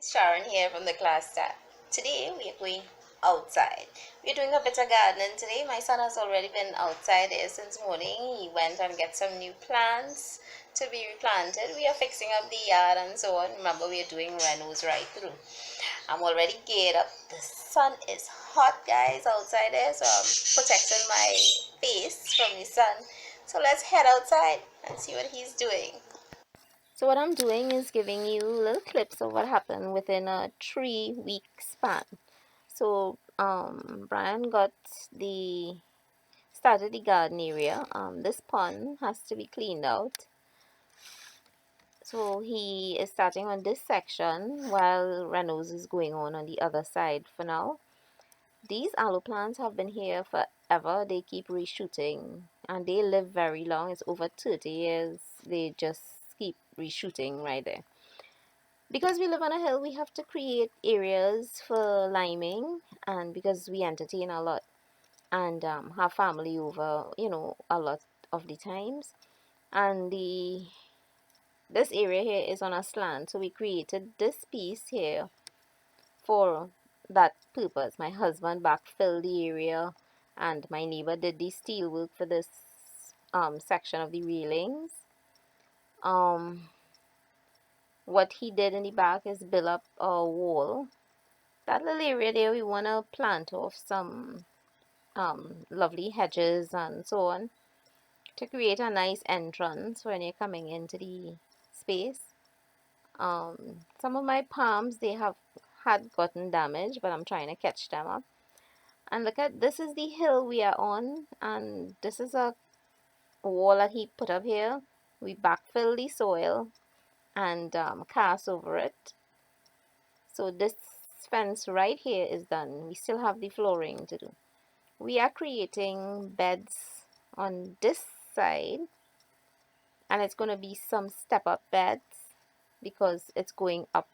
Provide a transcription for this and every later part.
Sharon here from Theclastyle. Today we are going outside. We're doing a bit of gardening today. My son has already been outside there since morning. He went and get some new plants to be replanted. We are fixing up the yard and so on. Remember, we are doing renos right through. I'm already geared up. The sun is hot, guys, outside there, so I'm protecting my face from the sun. So let's head outside and see what he's doing. So what I'm doing is giving you little clips of what happened within a 3-week span. So Brian started the garden area. This pond has to be cleaned out. So he is starting on this section while Renos is going on the other side for now. These aloe plants have been here forever. They keep reshooting and they live very long. It's over 30 years. They just keep reshooting right there. Because we live on a hill, we have to create areas for liming, and because we entertain a lot and have family over, a lot of the times. And this area here is on a slant, so we created this piece here for that purpose. My husband backfilled the area, and my neighbor did the steel work for this section of the railings. What he did in the back is build up a wall. That little area there, we want to plant off some lovely hedges and so on to create a nice entrance when you're coming into the space. Some of my palms, they have had gotten damaged, but I'm trying to catch them up. And look at, this is the hill we are on, and this is a wall that he put up here. We backfill the soil and cast over it. So this fence right here is done. We still have the flooring to do. We are creating beds on this side, and it's going to be some step-up beds because it's going up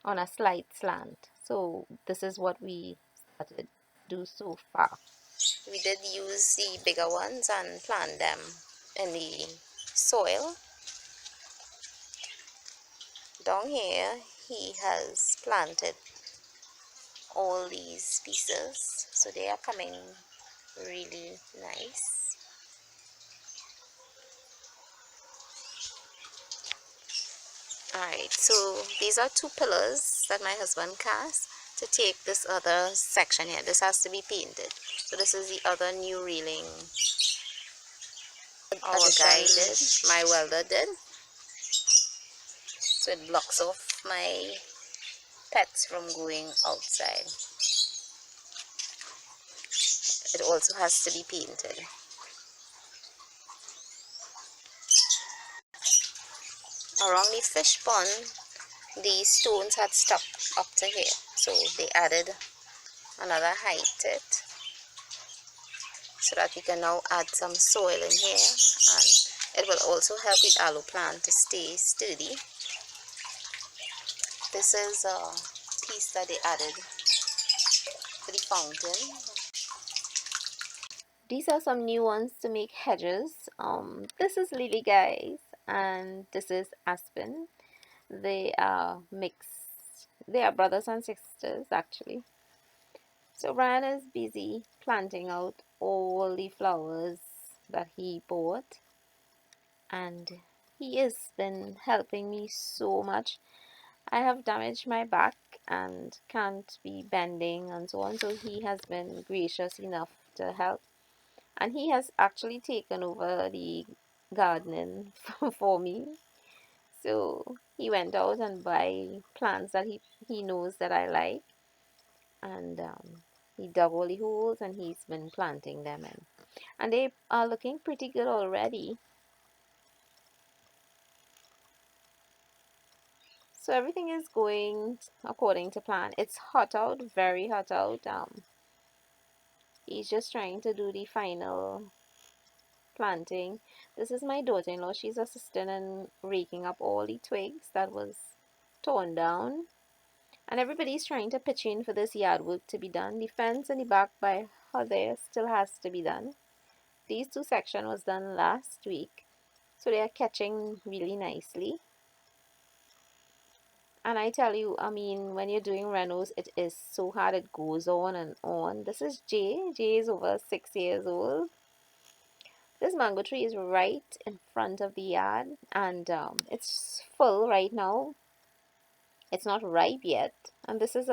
on a slight slant. So this is what we started to do so far. We did use the bigger ones and plant them in the soil. Down here he has planted all these pieces, so they are coming really nice. Alright, so these are 2 pillars that my husband cast to take this other section here. This has to be painted. So this is the other new railing our guy did, my welder did. So it blocks off my pets from going outside. It also has to be painted. Around the fish pond, the stones had stuck up to here, so they added another height to it so that we can now add some soil in here, and it will also help the aloe plant to stay sturdy. This is a piece that they added for the fountain. These are some new ones to make hedges. This is Lily, guys, and this is Aspen. They are mixed. They are brothers and sisters, actually. So Brian is busy planting out all the flowers that he bought, and he has been helping me so much. I have damaged my back and can't be bending and so on, so he has been gracious enough to help. And he has actually taken over the gardening for me. So he went out and buy plants that he knows that I like, and he dug all the holes and he's been planting them in. And they are looking pretty good already. So everything is going according to plan. It's hot out, very hot out. He's just trying to do the final planting. This is my daughter-in-law. She's assisting in raking up all the twigs that was torn down. And everybody's trying to pitch in for this yard work to be done. The fence in the back by her there still has to be done. These 2 sections was done last week, so they are catching really nicely. And I tell you, I mean, when you're doing renos, it is so hard. It goes on and on. This is Jay. Jay is over 6 years old. This mango tree is right in front of the yard, and it's full right now. It's not ripe yet, and this is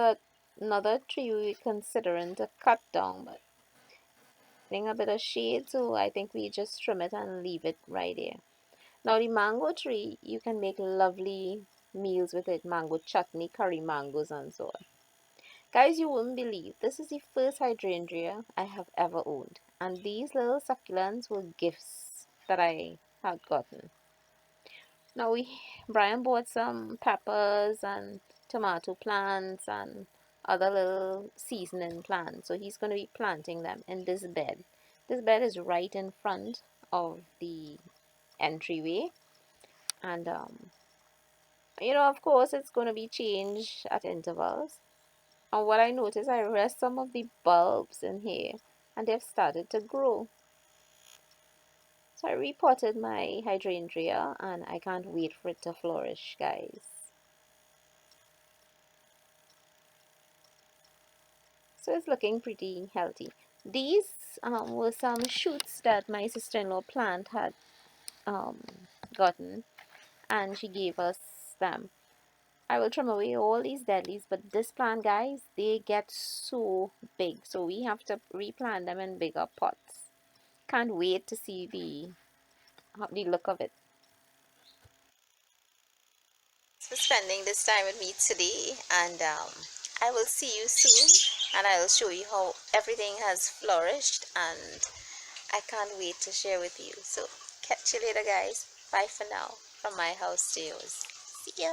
another tree we're considering to cut down, but getting a bit of shade, so I think we just trim it and leave it right here. Now the mango tree, you can make lovely meals with it, mango chutney, curry mangoes, and so on. Guys, you wouldn't believe this is the first hydrangea I have ever owned, and these little succulents were gifts that I had gotten. Now Brian bought some peppers and tomato plants and other little seasoning plants, so he's going to be planting them in this bed. This bed is right in front of the entryway, and of course, it's going to be changed at intervals. And what I noticed, I rest some of the bulbs in here, and they've started to grow. So I repotted my hydrangea, and I can't wait for it to flourish, guys. So it's looking pretty healthy. These were some shoots that my sister-in-law plant had um, gotten, and she gave us them. I will trim away all these deadlies, but this plant, guys, they get so big, so we have to replant them in bigger pots. Can't wait to see the look of it. Thanks for spending this time with me today, and I will see you soon, and I will show you how everything has flourished, and I can't wait to share with you. So catch you later, guys. Bye for now, from my house to yours. See ya.